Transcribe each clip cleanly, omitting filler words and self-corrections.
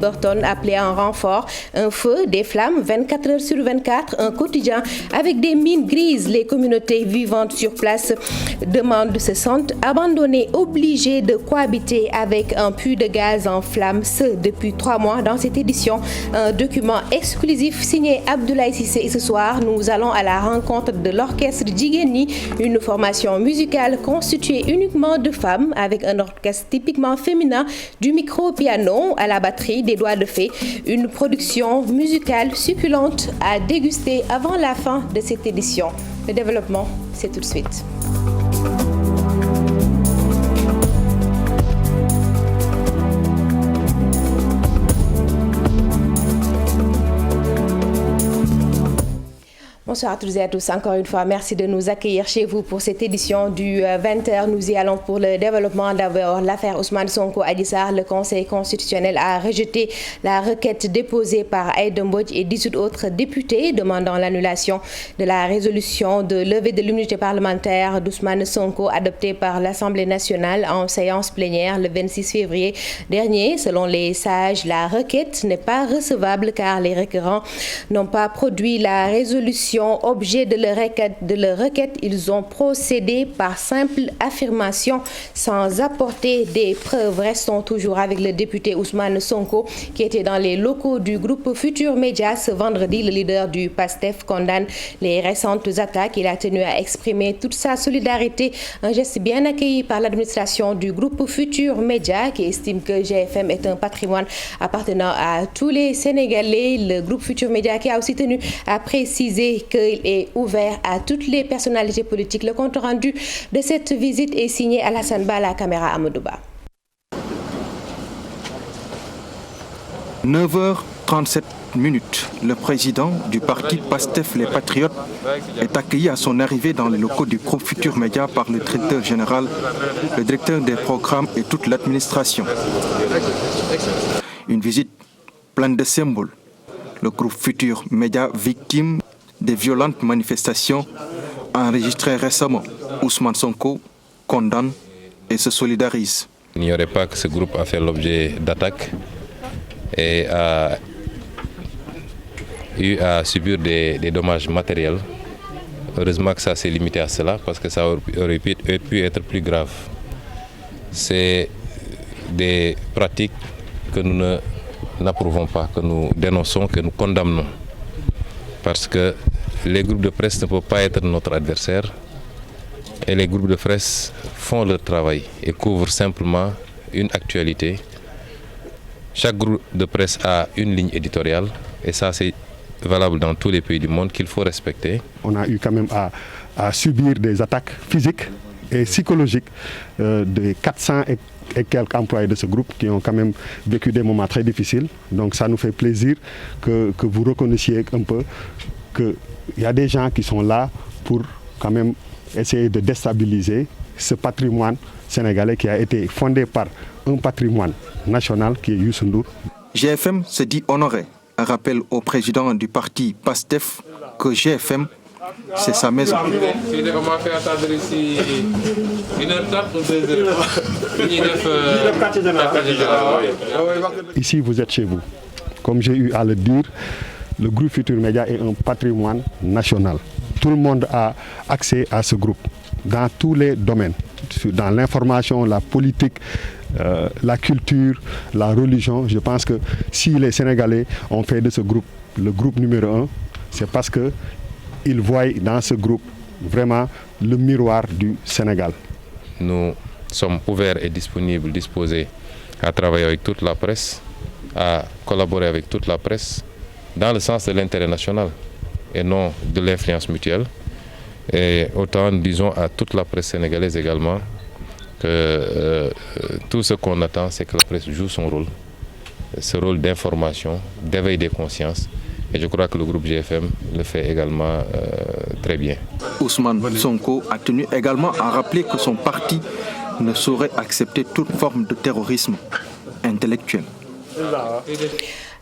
Burton appelé en renfort, un feu, des flammes, 24 heures sur 24, un quotidien avec des mines grises. Les communautés vivantes sur place se sentent abandonnées, obligées de cohabiter avec un puits de gaz en flammes, ce depuis 3 mois. Dans cette édition, un document exclusif signé Abdoulaye Cissé. Et ce soir, nous allons à la rencontre de l'orchestre Djigeni, une formation musicale constituée uniquement de femmes avec un orchestre typiquement féminin, du micro-piano à la batterie, des doigts de fée, une production musicale succulente à déguster avant la fin de cette édition. Le développement, c'est tout de suite. Bonsoir à toutes et à tous. Encore une fois, merci de nous accueillir chez vous pour cette édition du 20h. Nous y allons pour le développement. D'abord, l'affaire Ousmane Sonko Adji Sarr. Le Conseil constitutionnel a rejeté la requête déposée par Aïda Mbodj et 18 autres députés demandant l'annulation de la résolution de levée de l'immunité parlementaire d'Ousmane Sonko adoptée par l'Assemblée nationale en séance plénière le 26 février dernier. Selon les sages, la requête n'est pas recevable car les requérants n'ont pas produit la résolution objet de leur requête. Ils ont procédé par simple affirmation sans apporter des preuves. Restons toujours avec le député Ousmane Sonko qui était dans les locaux du groupe Futur Média ce vendredi. Le leader du PASTEF condamne les récentes attaques. Il a tenu à exprimer toute sa solidarité, un geste bien accueilli par l'administration du groupe Futur Média qui estime que GFM est un patrimoine appartenant à tous les Sénégalais. Le groupe Futur Média qui a aussi tenu à préciser qu'il est ouvert à toutes les personnalités politiques. Le compte rendu de cette visite est signé Alassane Ba, la caméra Amadouba. 9h37. Le président du parti PASTEF Les Patriotes est accueilli à son arrivée dans les locaux du groupe Futur Média par le directeur général, le directeur des programmes et toute l'administration. Une visite pleine de symboles. Le groupe Futur Média, victime des violentes manifestations enregistrées récemment. Ousmane Sonko condamne et se solidarise. Il n'y aurait pas que ce groupe a fait l'objet d'attaques et a eu à subir des dommages matériels. Heureusement que ça s'est limité à cela parce que ça aurait pu être plus grave. C'est des pratiques que nous n'approuvons pas, que nous dénonçons, que nous condamnons. Parce que les groupes de presse ne peuvent pas être notre adversaire et les groupes de presse font leur travail et couvrent simplement une actualité. Chaque groupe de presse a une ligne éditoriale et ça c'est valable dans tous les pays du monde qu'il faut respecter. On a eu quand même à subir des attaques physiques et psychologiques de 400 et quelques employés de ce groupe qui ont quand même vécu des moments très difficiles. Donc ça nous fait plaisir que vous reconnaissiez un peu qu'il y a des gens qui sont là pour quand même essayer de déstabiliser ce patrimoine sénégalais qui a été fondé par un patrimoine national qui est Youssou Ndour. GFM se dit honoré. Un rappel au président du parti PASTEF que GFM, c'est sa maison. Ici, vous êtes chez vous. Comme j'ai eu à le dire, le groupe Futur Média est un patrimoine national. Tout le monde a accès à ce groupe dans tous les domaines, dans l'information, la politique, la culture, la religion. Je pense que si les Sénégalais ont fait de ce groupe le groupe numéro 1, c'est parce qu'ils voient dans ce groupe vraiment le miroir du Sénégal. Nous sommes ouverts et disponibles, disposés à travailler avec toute la presse, à collaborer avec toute la presse dans le sens de l'intérêt national et non de l'influence mutuelle. Et autant nous disons à toute la presse sénégalaise également que tout ce qu'on attend, c'est que la presse joue son rôle, ce rôle d'information, d'éveil des consciences. Et je crois que le groupe GFM le fait également très bien. Ousmane Sonko a tenu également à rappeler que son parti ne saurait accepter toute forme de terrorisme intellectuel.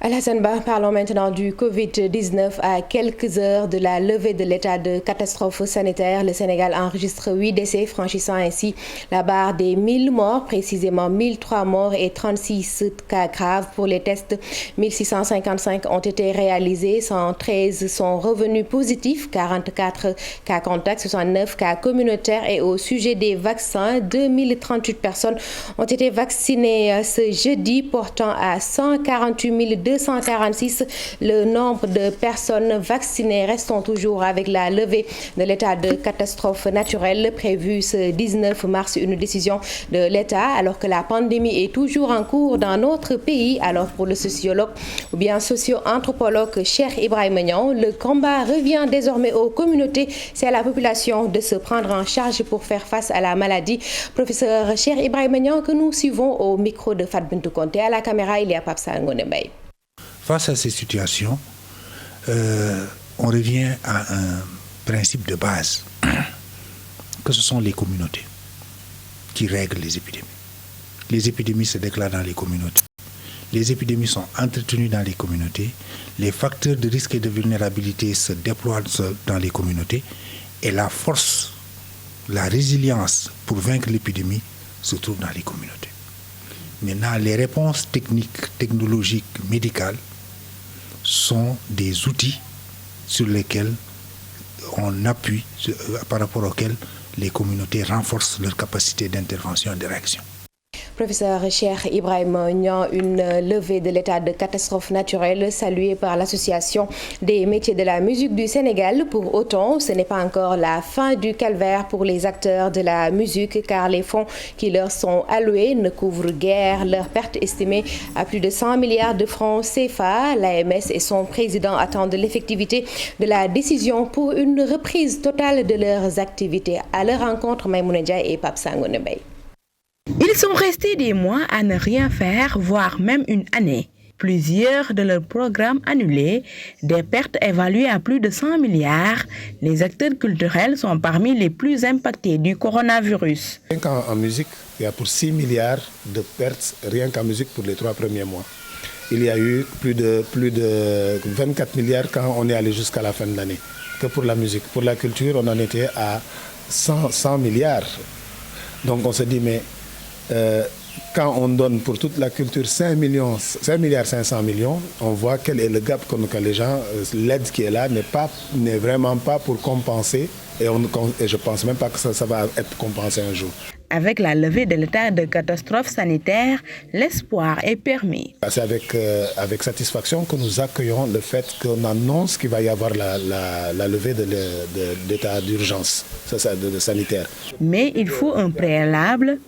Alassane Ba, parlons maintenant du Covid-19. À quelques heures de la levée de l'état de catastrophe sanitaire, le Sénégal enregistre 8 décès, franchissant ainsi la barre des 1000 morts, précisément 1003 morts et 36 cas graves. Pour les tests, 1655 ont été réalisés, 113 sont revenus positifs, 44 cas contacts, 69 cas communautaires. Et au sujet des vaccins, 2038 personnes ont été vaccinées ce jeudi, portant à 148 246 le nombre de personnes vaccinées. Restons toujours avec la levée de l'état de catastrophe naturelle prévue ce 19 mars, une décision de l'État alors que la pandémie est toujours en cours dans notre pays. Alors pour le sociologue ou bien socio-anthropologue Cheikh Ibrahima Niang, le combat revient désormais aux communautés, c'est à la population de se prendre en charge pour faire face à la maladie. Professeur Cheikh Ibrahima Niang que nous suivons au micro de Fat Bintou Konté. À la caméra, il y a Pape Sangone Mbaye. Face à ces situations, on revient à un principe de base, que ce sont les communautés qui règlent les épidémies. Les épidémies se déclarent dans les communautés. Les épidémies sont entretenues dans les communautés. Les facteurs de risque et de vulnérabilité se déploient dans les communautés. Et la force, la résilience pour vaincre l'épidémie se trouve dans les communautés. Maintenant, les réponses techniques, technologiques, médicales sont des outils sur lesquels on appuie, par rapport auxquels les communautés renforcent leur capacité d'intervention et de réaction. Professeur Cheikh Ibrahima Niang, une levée de l'état de catastrophe naturelle saluée par l'Association des métiers de la musique du Sénégal. Pour autant, ce n'est pas encore la fin du calvaire pour les acteurs de la musique car les fonds qui leur sont alloués ne couvrent guère leurs pertes estimées à plus de 100 milliards de francs CFA. L'AMS et son président attendent l'effectivité de la décision pour une reprise totale de leurs activités. À leur rencontre, Maïmouna Ndiaye et Pape Sangone Mbaye. Ils sont restés des mois à ne rien faire, voire même une année. Plusieurs de leurs programmes annulés, des pertes évaluées à plus de 100 milliards. Les acteurs culturels sont parmi les plus impactés du coronavirus. Rien qu'en musique, il y a pour 6 milliards de pertes, rien qu'en musique pour les 3 premiers mois. Il y a eu plus de 24 milliards quand on est allé jusqu'à la fin de l'année, que pour la musique. Pour la culture, on en était à 100 milliards. Donc on se dit, mais quand on donne pour toute la culture 5 milliards 500 millions, on voit quel est le gap que les gens, l'aide qui est là n'est vraiment pas pour compenser et je ne pense même pas que ça va être compensé un jour. Avec la levée de l'état de catastrophe sanitaire, l'espoir est permis. C'est avec satisfaction que nous accueillons le fait qu'on annonce qu'il va y avoir la levée de l'état d'urgence sanitaire. Mais il faut un préalable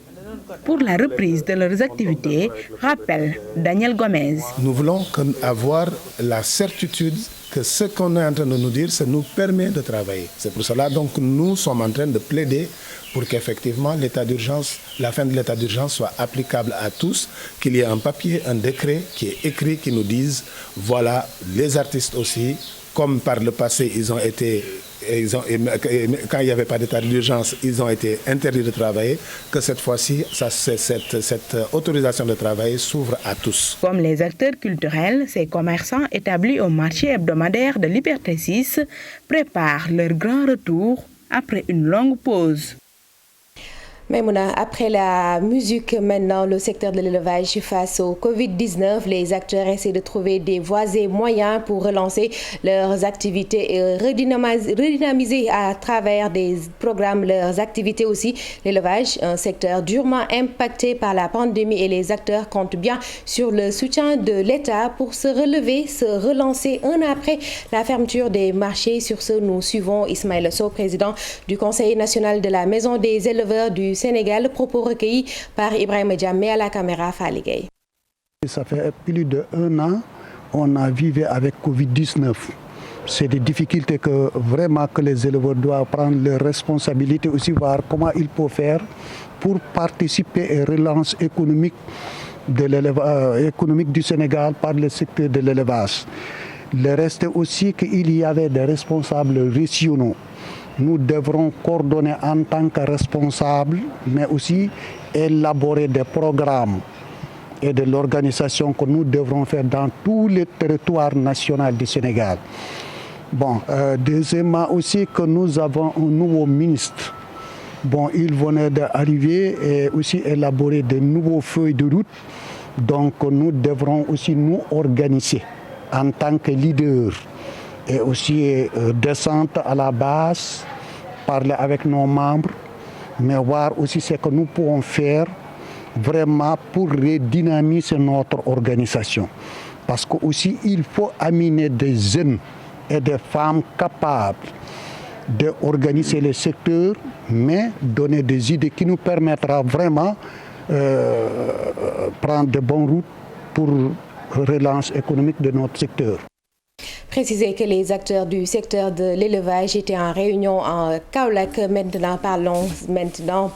pour la reprise de leurs activités, rappelle Daniel Gomez. Nous voulons avoir la certitude que ce qu'on est en train de nous dire, ça nous permet de travailler. C'est pour cela donc nous sommes en train de plaider pour qu'effectivement l'état d'urgence, la fin de l'état d'urgence soit applicable à tous, qu'il y ait un papier, un décret qui est écrit, qui nous dise, voilà, les artistes aussi, comme par le passé, quand il n'y avait pas d'état d'urgence, ils ont été interdits de travailler, que cette fois-ci, cette autorisation de travail s'ouvre à tous. Comme les acteurs culturels, ces commerçants établis au marché hebdomadaire de Liberté 6 préparent leur grand retour après une longue pause. Maïmouna, après la musique, maintenant le secteur de l'élevage face au Covid-19, les acteurs essaient de trouver des voies et moyens pour relancer leurs activités et redynamiser à travers des programmes leurs activités aussi. L'élevage, un secteur durement impacté par la pandémie et les acteurs comptent bien sur le soutien de l'État pour se relever, se relancer un après la fermeture des marchés. Sur ce, nous suivons Ismaël Sow, président du Conseil national de la Maison des éleveurs du Sénégal, propos recueillis par Ibrahima Diamé à la caméra Faligay. Ça fait plus d'1 an, on a vécu avec Covid-19. C'est des difficultés que les éleveurs doivent prendre leurs responsabilités, aussi voir comment ils peuvent faire pour participer à la relance économique du Sénégal par le secteur de l'élevage. Le reste aussi qu'il y avait des responsables régionaux. Nous devrons coordonner en tant que responsables, mais aussi élaborer des programmes et de l'organisation que nous devrons faire dans tous les territoires nationaux du Sénégal. Bon, deuxièmement aussi que nous avons un nouveau ministre. Bon, il venait d'arriver et aussi élaborer de nouveaux feuilles de route. Donc nous devrons aussi nous organiser en tant que leaders et aussi descendre à la base, parler avec nos membres, mais voir aussi ce que nous pouvons faire vraiment pour redynamiser notre organisation. Parce que aussi il faut amener des jeunes et des femmes capables d'organiser les secteurs, mais donner des idées qui nous permettra vraiment prendre de bonnes routes pour relance économique de notre secteur. Préciser que les acteurs du secteur de l'élevage étaient en réunion en Kaolack. Parlons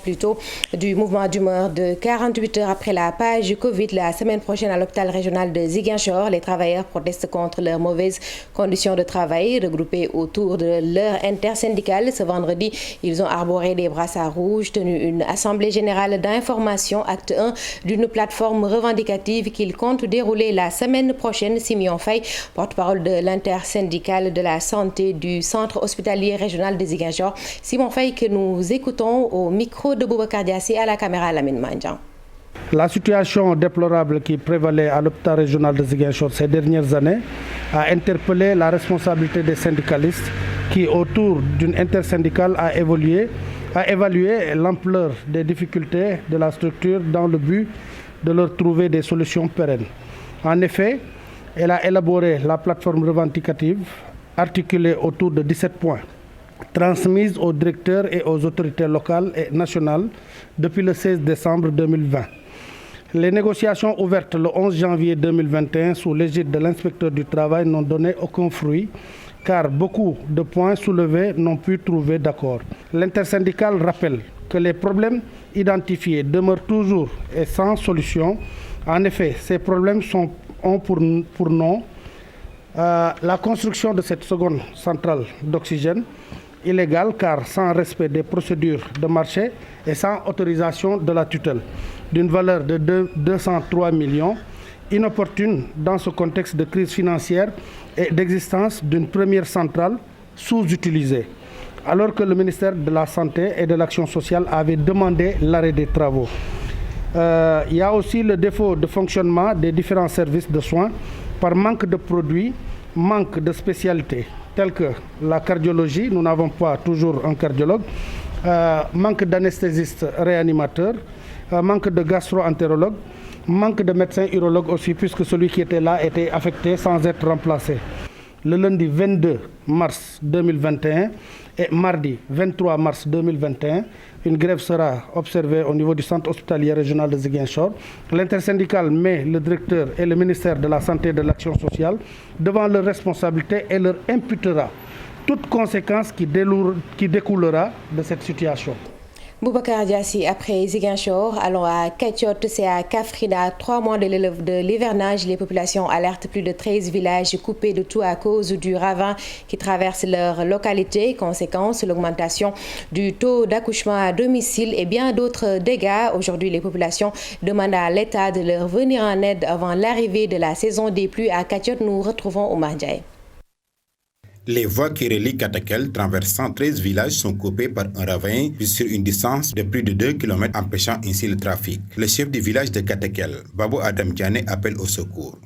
plutôt du mouvement d'humeur de 48 heures après la page du Covid. La semaine prochaine à l'hôpital régional de Ziguinchor, les travailleurs protestent contre leurs mauvaises conditions de travail. Regroupés autour de leur intersyndicale, ce vendredi, ils ont arboré des brassards rouges, tenu une assemblée générale d'information, acte 1 d'une plateforme revendicative qu'ils comptent dérouler la semaine prochaine. Simeon Faye, porte-parole de l'intersyndicale de la santé du centre hospitalier régional de Ziguinchor. Simon Faye que nous écoutons au micro de Boubacar Diassi à la caméra Lamine Mandian. La situation déplorable qui prévalait à l'hôpital régional de Ziguinchor ces dernières années a interpellé la responsabilité des syndicalistes qui, autour d'une intersyndicale, a évalué l'ampleur des difficultés de la structure dans le but de leur trouver des solutions pérennes. En effet, elle a élaboré la plateforme revendicative articulée autour de 17 points, transmise aux directeurs et aux autorités locales et nationales depuis le 16 décembre 2020. Les négociations ouvertes le 11 janvier 2021 sous l'égide de l'inspecteur du travail n'ont donné aucun fruit, car beaucoup de points soulevés n'ont pu trouver d'accord. L'intersyndicale rappelle que les problèmes identifiés demeurent toujours et sans solution. En effet, ces problèmes ont pour nom la construction de cette seconde centrale d'oxygène illégale, car sans respect des procédures de marché et sans autorisation de la tutelle, d'une valeur de 203 millions, inopportune dans ce contexte de crise financière et d'existence d'une première centrale sous-utilisée, alors que le ministère de la Santé et de l'Action sociale avait demandé l'arrêt des travaux. Il y a aussi le défaut de fonctionnement des différents services de soins par manque de produits, manque de spécialités telles que la cardiologie, nous n'avons pas toujours un cardiologue, manque d'anesthésistes réanimateurs, manque de gastro-entérologues, manque de médecins urologues aussi, puisque celui qui était là était affecté sans être remplacé. Le lundi 22 mars 2021 et mardi 23 mars 2021, une grève sera observée au niveau du centre hospitalier régional de Ziguinchor. L'intersyndicale met le directeur et le ministère de la Santé et de l'Action sociale devant leurs responsabilités et leur imputera toute conséquence qui découlera de cette situation. Boubacar Diassi, après Ziguinchor, allons à Ketchot, c'est à Kafrina. 3 mois de l'hivernage, les populations alertent plus de 13 villages coupés de tout à cause du ravin qui traverse leur localité. Conséquence, l'augmentation du taux d'accouchement à domicile et bien d'autres dégâts. Aujourd'hui, les populations demandent à l'État de leur venir en aide avant l'arrivée de la saison des pluies. À Ketchot, nous retrouvons Omar Diaye. Les voies qui relient Katakel traversant 13 villages sont coupées par un ravin sur une distance de plus de 2 km, empêchant ainsi le trafic. Le chef du village de Katakel, Babou Adam Diané, appelle au secours.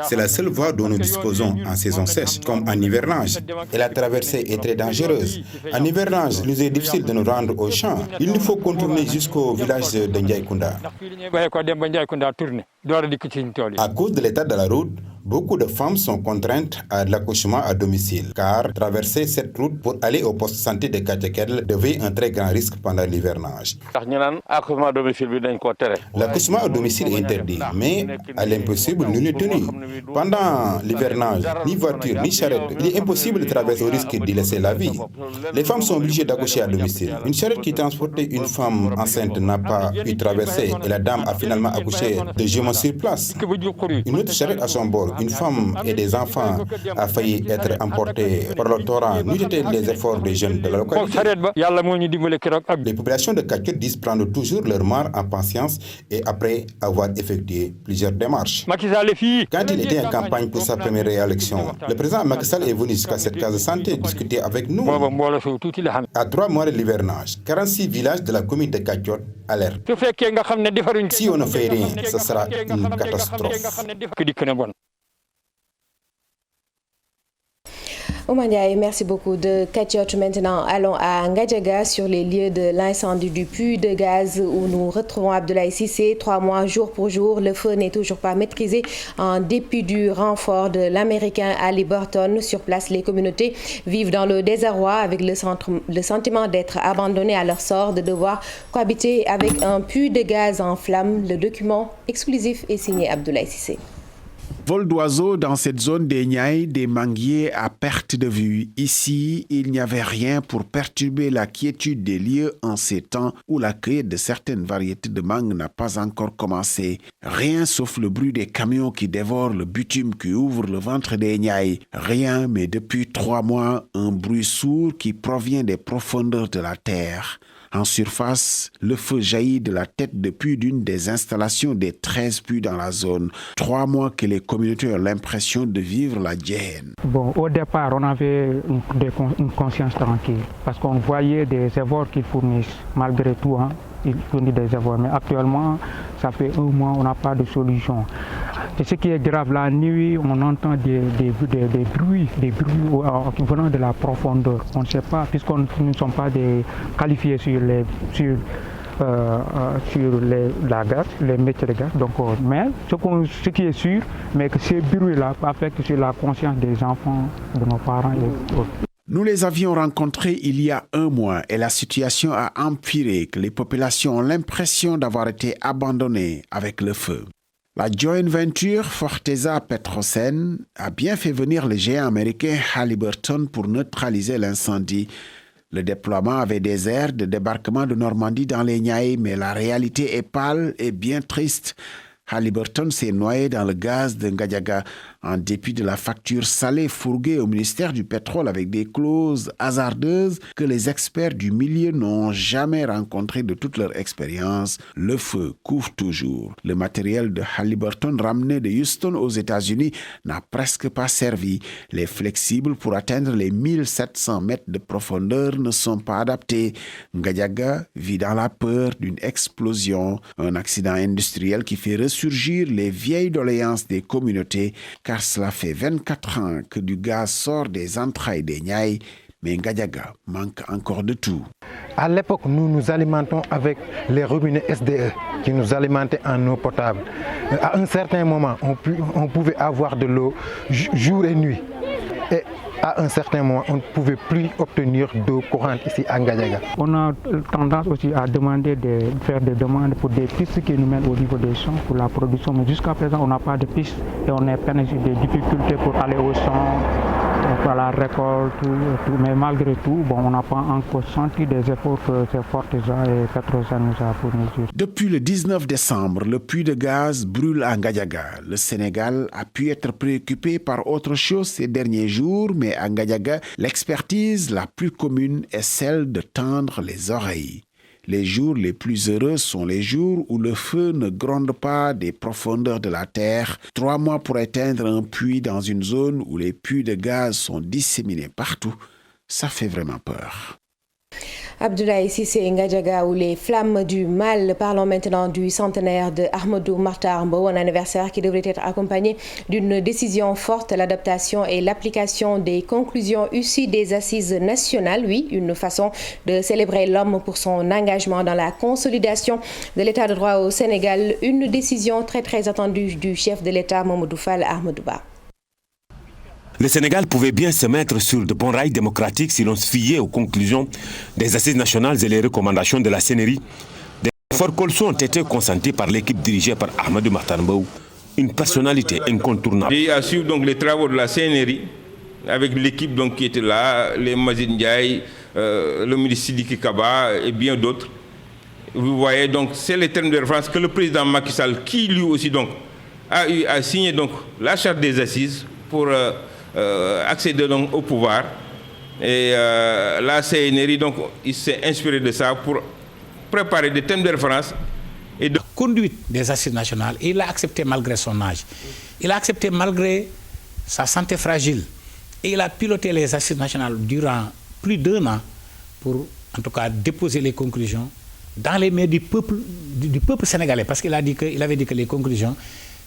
C'est la seule voie dont nous disposons en saison sèche, comme en hivernage. Et la traversée est très dangereuse. En hivernage, il nous est difficile de nous rendre au champ. Il nous faut contourner jusqu'au village de Ndiaykunda. À cause de l'état de la route, beaucoup de femmes sont contraintes à l'accouchement à domicile, car traverser cette route pour aller au poste de santé de Katakel devient un très grand risque pendant l'hivernage. L'accouchement à domicile est interdit, mais à l'impossible, nul n'est tenu. Pendant l'hivernage, ni voiture, ni charrette, il est impossible de traverser au risque d'y laisser la vie. Les femmes sont obligées d'accoucher à domicile. Une charrette qui transportait une femme enceinte n'a pas pu traverser et la dame a finalement accouché de jumeaux sur place. Une autre charrette à son bord une femme et des enfants a failli être emportés par le torrent. Nous étions les efforts des jeunes de la localité. Les populations de Katiot disent prendre toujours leur mort en patience et après avoir effectué plusieurs démarches. Quand il était en campagne pour sa première réélection, le président Macky Sall est venu jusqu'à cette case de santé discuter avec nous. À 3 mois de l'hivernage, 46 villages de la commune de Katiot alertent. Si on ne fait rien, ce sera une catastrophe. Oumar Ndiaye, merci beaucoup. De Katiot, maintenant, allons à Ngadiaga sur les lieux de l'incendie du puits de gaz où nous retrouvons Abdoulaye Cissé. 3 mois, jour pour jour, le feu n'est toujours pas maîtrisé en dépit du renfort de l'Américain Ali Burton. Sur place, les communautés vivent dans le désarroi avec le sentiment d'être abandonnées à leur sort, de devoir cohabiter avec un puits de gaz en flammes. Le document exclusif est signé Abdoulaye Cissé. Vol d'oiseaux dans cette zone des Niayes, des manguiers à perte de vue. Ici, il n'y avait rien pour perturber la quiétude des lieux en ces temps où la cueillette de certaines variétés de mangue n'a pas encore commencé. Rien sauf le bruit des camions qui dévorent le bitume qui ouvre le ventre des Niayes. Rien, mais depuis 3 mois, un bruit sourd qui provient des profondeurs de la terre. En surface, le feu jaillit de la tête de puits d'une des installations des 13 puits dans la zone. 3 mois que les communautés ont l'impression de vivre la Djéhenne. Bon, au départ, on avait une conscience tranquille parce qu'on voyait des efforts qu'ils fournissent. Malgré tout, hein, ils fournissent des efforts. Mais actuellement, ça fait 1 mois, on n'a pas de solution. Et ce qui est grave, la nuit, on entend des bruits venant de la profondeur. On ne sait pas, puisqu'on ne sommes pas qualifiés sur la gaz, les métiers de gaz. Donc, mais ce qui est sûr, mais que ces bruits-là affectent sur la conscience des enfants, de nos parents et autres. Nous les avions rencontrés il y a 1 mois et la situation a empiré, que les populations ont l'impression d'avoir été abandonnées avec le feu. La joint venture Forteza Petrosen a bien fait venir le géant américain Halliburton pour neutraliser l'incendie. Le déploiement avait des airs de débarquement de Normandie dans les Niayes, mais la réalité est pâle et bien triste. Halliburton s'est noyé dans le gaz de Ngadiaga en dépit de la facture salée fourguée au ministère du Pétrole avec des clauses hasardeuses que les experts du milieu n'ont jamais rencontrées de toute leur expérience. Le feu couvre toujours. Le matériel de Halliburton ramené de Houston aux États-Unis n'a presque pas servi. Les flexibles pour atteindre les 1700 mètres de profondeur ne sont pas adaptés. Ngadiaga vit dans la peur d'une explosion, un accident industriel qui fait ressurgir les vieilles doléances des communautés, car cela fait 24 ans que du gaz sort des entrailles des Niayes, mais Ngadiaga manque encore de tout. À l'époque, nous nous alimentons avec les robinets SDE qui nous alimentaient en eau potable. À un certain moment, on pouvait avoir de l'eau jour et nuit. Et à un certain moment, on ne pouvait plus obtenir d'eau courante ici à Ngadiaga. On a tendance aussi à faire des demandes pour des pistes qui nous mènent au niveau des champs pour la production. Mais jusqu'à présent, on n'a pas de pistes et on est plein de difficultés pour aller au champ, pour la récolte, tout. Mais malgré tout, on n'a pas encore senti des efforts que ces Forteza et Petrosen nous a fournis. Depuis le 19 décembre, le puits de gaz brûle à Ngadiaga. Le Sénégal a pu être préoccupé par autre chose ces derniers jours, mais à Ngadiaga, l'expertise la plus commune est celle de tendre les oreilles. Les jours les plus heureux sont les jours où le feu ne gronde pas des profondeurs de la terre. 3 mois pour éteindre un puits dans une zone où les puits de gaz sont disséminés partout, ça fait vraiment peur. Abdoulaye Cissé Ngadiaga ou les flammes du mal. Parlons maintenant du centenaire de Ahmadou Mahtar Mbow, un anniversaire qui devrait être accompagné d'une décision forte, l'adaptation et l'application des conclusions issues des assises nationales. Oui, une façon de célébrer l'homme pour son engagement dans la consolidation de l'état de droit au Sénégal. Une décision très très attendue du chef de l'État, Mamadou Fall Ahmadou Ba. Le Sénégal pouvait bien se mettre sur de bons rails démocratiques si l'on se fiait aux conclusions des assises nationales et les recommandations de la CNRI. Des efforts colossaux ont été consentis par l'équipe dirigée par Ahmadou Mahtar Mbow, une personnalité incontournable. J'ai assuré donc les travaux de la CNRI avec l'équipe donc qui était là, les Mazin Ndiaye, le ministre Sidiki Kaba et bien d'autres. Vous voyez donc c'est les termes de référence que le président Macky Sall, qui lui aussi donc a eu à signer donc la charte des assises pour accéder donc au pouvoir. Et la CNRI, donc, il s'est inspiré de ça pour préparer des thèmes de référence. Et de conduite des assises nationales, il a accepté malgré son âge. Il a accepté malgré sa santé fragile. Et il a piloté les assises nationales durant plus d'1 an pour, en tout cas, déposer les conclusions dans les mains du peuple sénégalais. Parce qu'il avait dit que les conclusions,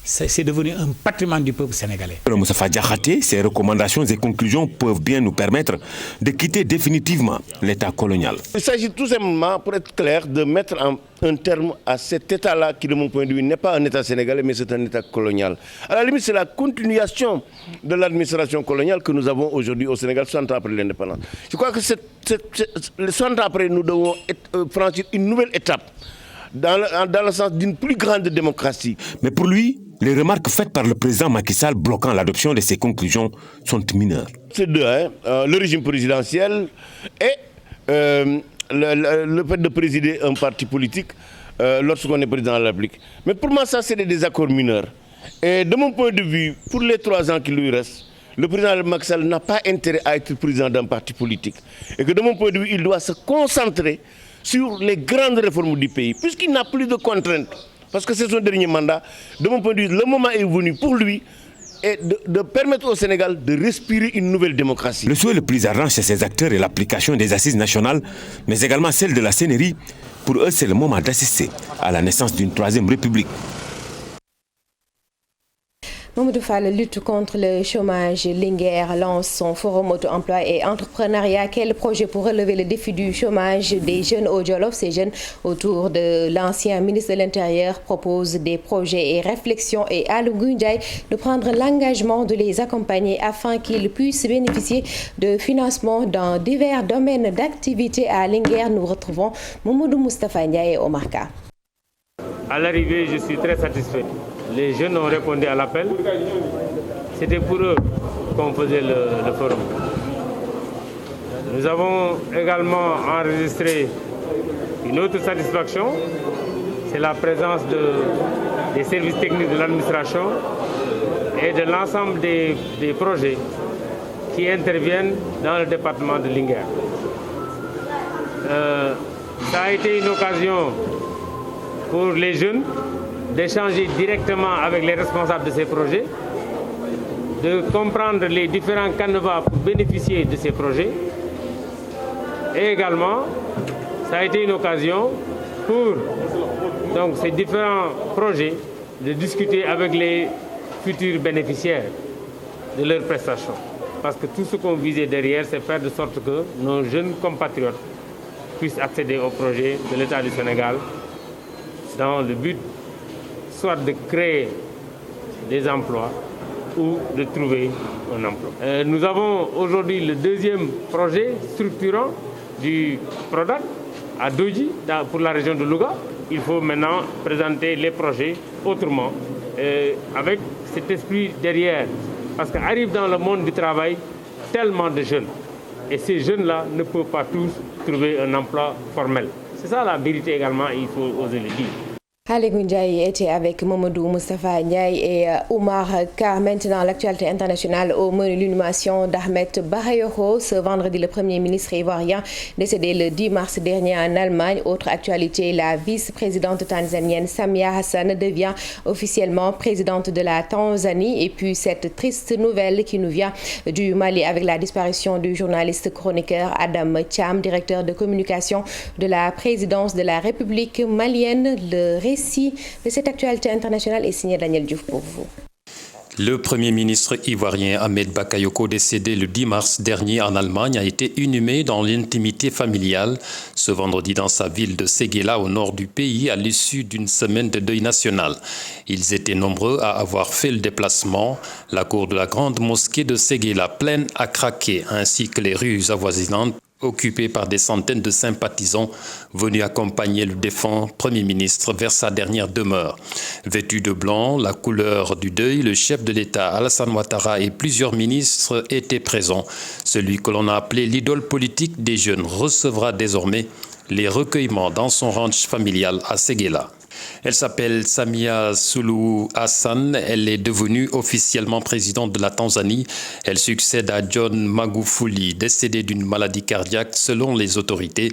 c'est devenu un patrimoine du peuple sénégalais. Moustapha Diakhaté, ces recommandations et conclusions peuvent bien nous permettre de quitter définitivement l'État colonial. Il s'agit tout simplement, pour être clair, de mettre un terme à cet État-là qui, de mon point de vue, n'est pas un État sénégalais, mais c'est un État colonial. À la limite, c'est la continuation de l'administration coloniale que nous avons aujourd'hui au Sénégal, 60 ans après l'indépendance. Je crois que 60 ans après, nous devons franchir une nouvelle étape dans le sens d'une plus grande démocratie. Mais pour lui, les remarques faites par le président Macky Sall bloquant l'adoption de ces conclusions sont mineures. C'est deux, le régime présidentiel et le fait de présider un parti politique lorsqu'on est président de la République. Mais pour moi, ça, c'est des désaccords mineurs. Et de mon point de vue, pour les 3 ans qui lui restent, le président Macky Sall n'a pas intérêt à être président d'un parti politique. Et que de mon point de vue, il doit se concentrer sur les grandes réformes du pays, puisqu'il n'a plus de contraintes. Parce que c'est son dernier mandat. De mon point de vue, le moment est venu pour lui et de permettre au Sénégal de respirer une nouvelle démocratie. Le souhait le plus ardent chez ces acteurs est l'application des assises nationales, mais également celle de la CNRI. Pour eux, c'est le moment d'assister à la naissance d'une 3e République. Mamadou Fall, lutte contre le chômage. Linguère lance son forum auto-emploi et entrepreneuriat. Quel projet pour relever le défi du chômage des jeunes au Jolof? Ces jeunes, autour de l'ancien ministre de l'Intérieur, proposent des projets et réflexions et à Gunjai de prendre l'engagement de les accompagner afin qu'ils puissent bénéficier de financements dans divers domaines d'activité. À Linguère, nous retrouvons Mamadou Moustapha Ndiaye et Omar Ka. À l'arrivée, je suis très satisfait. Les jeunes ont répondu à l'appel. C'était pour eux qu'on faisait le forum. Nous avons également enregistré une autre satisfaction, c'est la présence des services techniques de l'administration et de l'ensemble des projets qui interviennent dans le département de Linguère. Ça a été une occasion pour les jeunes d'échanger directement avec les responsables de ces projets, de comprendre les différents canevas pour bénéficier de ces projets. Et également, ça a été une occasion pour donc, ces différents projets de discuter avec les futurs bénéficiaires de leurs prestations. Parce que tout ce qu'on visait derrière, c'est faire de sorte que nos jeunes compatriotes puissent accéder aux projets de l'État du Sénégal dans le but soit de créer des emplois ou de trouver un emploi. Nous avons aujourd'hui le 2e projet structurant du PRODAC à Doji pour la région de Louga. Il faut maintenant présenter les projets autrement, avec cet esprit derrière. Parce qu'arrive dans le monde du travail tellement de jeunes. Et ces jeunes-là ne peuvent pas tous trouver un emploi formel. C'est ça la vérité également, il faut oser le dire. Aly Ndiaye était avec Mamadou Moustapha Ndiaye et Oumar Ka. Maintenant, l'actualité internationale au menu l'inhumation d'Ahmed Bakayoko. Ce vendredi, le Premier ministre ivoirien décédé le 10 mars dernier en Allemagne. Autre actualité, la vice-présidente tanzanienne Samia Hassan devient officiellement présidente de la Tanzanie. Et puis cette triste nouvelle qui nous vient du Mali avec la disparition du journaliste chroniqueur Adam Thiam, directeur de communication de la présidence de la République malienne. Le récit de cette actualité internationale est signé Daniel Diouf pour vous. Le Premier ministre ivoirien Ahmed Bakayoko, décédé le 10 mars dernier en Allemagne, a été inhumé dans l'intimité familiale ce vendredi dans sa ville de Séguéla au nord du pays à l'issue d'une semaine de deuil national. Ils étaient nombreux à avoir fait le déplacement. La cour de la grande mosquée de Séguéla pleine à craquer, ainsi que les rues avoisinantes occupé par des centaines de sympathisants venus accompagner le défunt Premier ministre vers sa dernière demeure. Vêtu de blanc, la couleur du deuil, le chef de l'État Alassane Ouattara et plusieurs ministres étaient présents. Celui que l'on a appelé l'idole politique des jeunes recevra désormais les recueillements dans son ranch familial à Séguéla. Elle s'appelle Samia Suluhu Hassan. Elle est devenue officiellement présidente de la Tanzanie. Elle succède à John Magufuli, décédé d'une maladie cardiaque selon les autorités.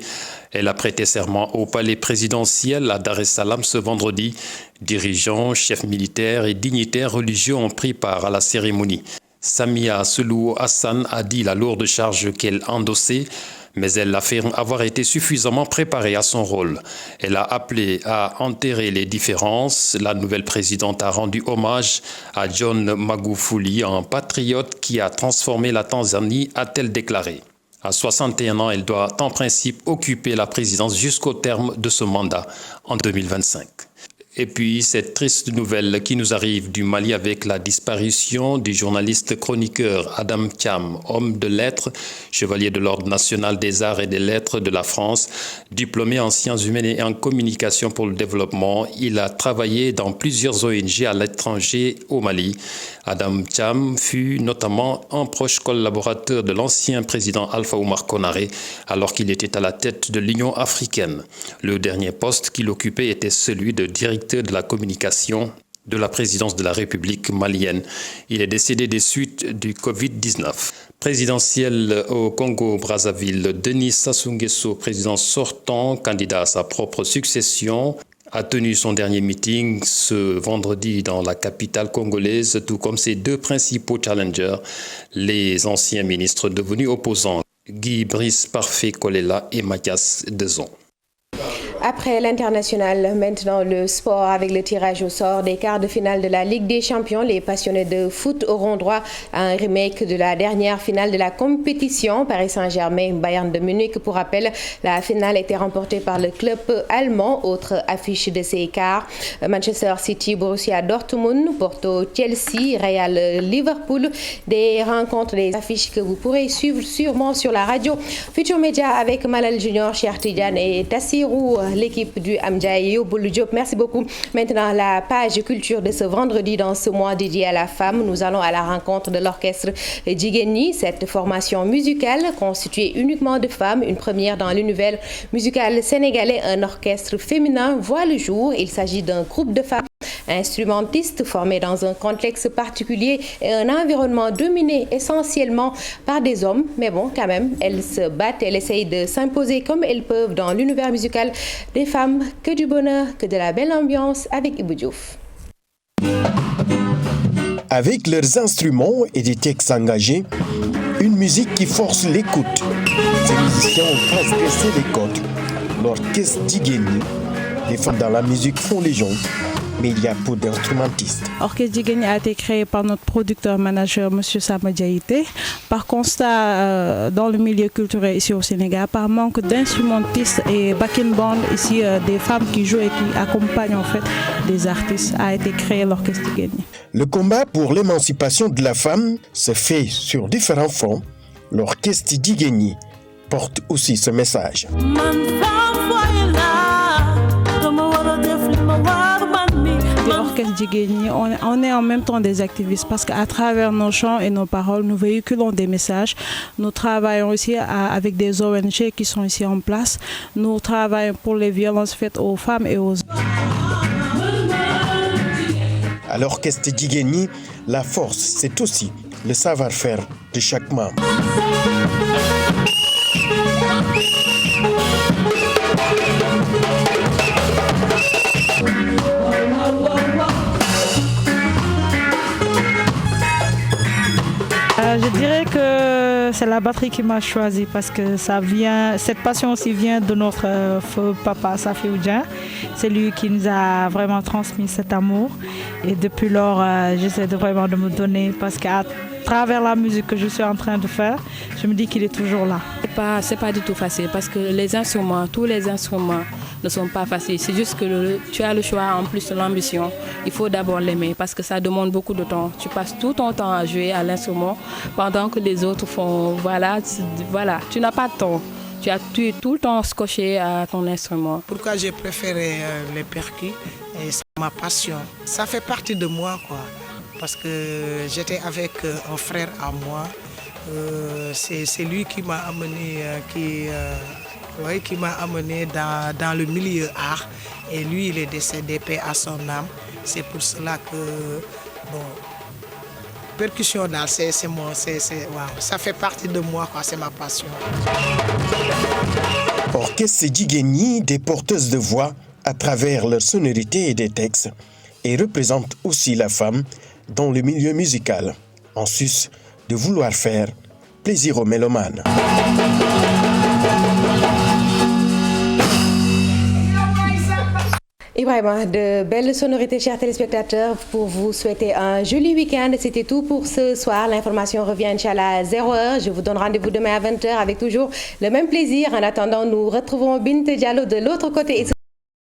Elle a prêté serment au palais présidentiel à Dar es Salaam ce vendredi. Dirigeants, chefs militaires et dignitaires religieux ont pris part à la cérémonie. Samia Suluhu Hassan a dit la lourde charge qu'elle endossait, mais elle affirme avoir été suffisamment préparée à son rôle. Elle a appelé à enterrer les différences. La nouvelle présidente a rendu hommage à John Magufuli, un patriote qui a transformé la Tanzanie, a-t-elle déclaré. À 61 ans, elle doit en principe occuper la présidence jusqu'au terme de ce mandat en 2025. Et puis, cette triste nouvelle qui nous arrive du Mali avec la disparition du journaliste chroniqueur Adam Thiam, homme de lettres, chevalier de l'Ordre national des arts et des lettres de la France, diplômé en sciences humaines et en communication pour le développement. Il a travaillé dans plusieurs ONG à l'étranger au Mali. Adam Thiam fut notamment un proche collaborateur de l'ancien président Alpha Oumar Konaré alors qu'il était à la tête de l'Union africaine. Le dernier poste qu'il occupait était celui de directeur de la communication de la présidence de la République malienne. Il est décédé des suites du Covid-19. Présidentiel au Congo-Brazzaville, Denis Sassou Nguesso, président sortant, candidat à sa propre succession, a tenu son dernier meeting ce vendredi dans la capitale congolaise, tout comme ses deux principaux challengers, les anciens ministres devenus opposants, Guy Brice Parfait Kolela et Mathias Dezon. Après l'international, maintenant le sport avec le tirage au sort des quarts de finale de la Ligue des Champions. Les passionnés de foot auront droit à un remake de la dernière finale de la compétition. Paris Saint-Germain, Bayern de Munich. Pour rappel, la finale a été remportée par le club allemand. Autre affiche de ces quarts, Manchester City, Borussia Dortmund, Porto, Chelsea, Real, Liverpool. Des rencontres, des affiches que vous pourrez suivre sûrement sur la radio Futur Média avec Malal Junior, Cheikh Tidiane et Tassirou, l'équipe du Amdjaï Yoboul Diop. Merci beaucoup. Maintenant, la page culture de ce vendredi dans ce mois dédié à la femme. Nous allons à la rencontre de l'orchestre Djigeni. Cette formation musicale constituée uniquement de femmes, une première dans l'univers musical sénégalais. Un orchestre féminin voit le jour. Il s'agit d'un groupe de femmes instrumentistes formés dans un contexte particulier et un environnement dominé essentiellement par des hommes. Mais bon, quand même, elles se battent, elles essayent de s'imposer comme elles peuvent dans l'univers musical des femmes. Que du bonheur, que de la belle ambiance avec Ibou Diouf. Avec leurs instruments et des textes engagés, une musique qui force l'écoute. Ces musiciens ont transgressé les codes. L'orchestre Djigeni, les femmes dans la musique font légende. Mais il y a peu d'instrumentistes. Orchestre Djigeni a été créé par notre producteur-manager, M. Sama Diaïté. Par constat dans le milieu culturel ici au Sénégal, par manque d'instrumentistes et backing band ici, des femmes qui jouent et qui accompagnent en fait des artistes, a été créé l'orchestre Djigeni. Le combat pour l'émancipation de la femme se fait sur différents fronts. L'orchestre Djigeni porte aussi ce message. L'orchestre Djigeni, on est en même temps des activistes parce qu'à travers nos chants et nos paroles, nous véhiculons des messages. Nous travaillons aussi avec des ONG qui sont ici en place. Nous travaillons pour les violences faites aux femmes et aux hommes. À l'orchestre Djigeni, la force, c'est aussi le savoir-faire de chaque membre. Je dirais que c'est la batterie qui m'a choisi parce que cette passion aussi vient de notre feu papa Safi Oudja. C'est lui qui nous a vraiment transmis cet amour et depuis lors j'essaie vraiment de me donner parce qu'à travers la musique que je suis en train de faire, je me dis qu'il est toujours là. C'est pas du tout facile parce que les instruments, tous les instruments ne sont pas faciles. C'est juste que tu as le choix en plus de l'ambition. Il faut d'abord l'aimer parce que ça demande beaucoup de temps. Tu passes tout ton temps à jouer à l'instrument pendant que les autres font voilà, tu n'as pas de temps. Tu es tout le temps scotché à ton instrument. Pourquoi j'ai préféré les percus? C'est ma passion. Ça fait partie de moi, quoi. Parce que j'étais avec un frère à moi. C'est lui qui m'a amené, qui m'a amené dans le milieu art. Et lui, il est décédé, paix à son âme. C'est pour cela que, bon, percussion, ça fait partie de moi, c'est ma passion. Orchestre Djigeni, des porteuses de voix à travers leur sonorité et des textes, et représente aussi la femme dans le milieu musical, en sus de vouloir faire plaisir aux mélomanes. Ibrahima, de belles sonorités, chers téléspectateurs, pour vous souhaiter un joli week-end. C'était tout pour ce soir. L'information revient, Inch'Allah, à 0h. Je vous donne rendez-vous demain à 20h avec toujours le même plaisir. En attendant, nous retrouvons Binte Diallo de l'autre côté.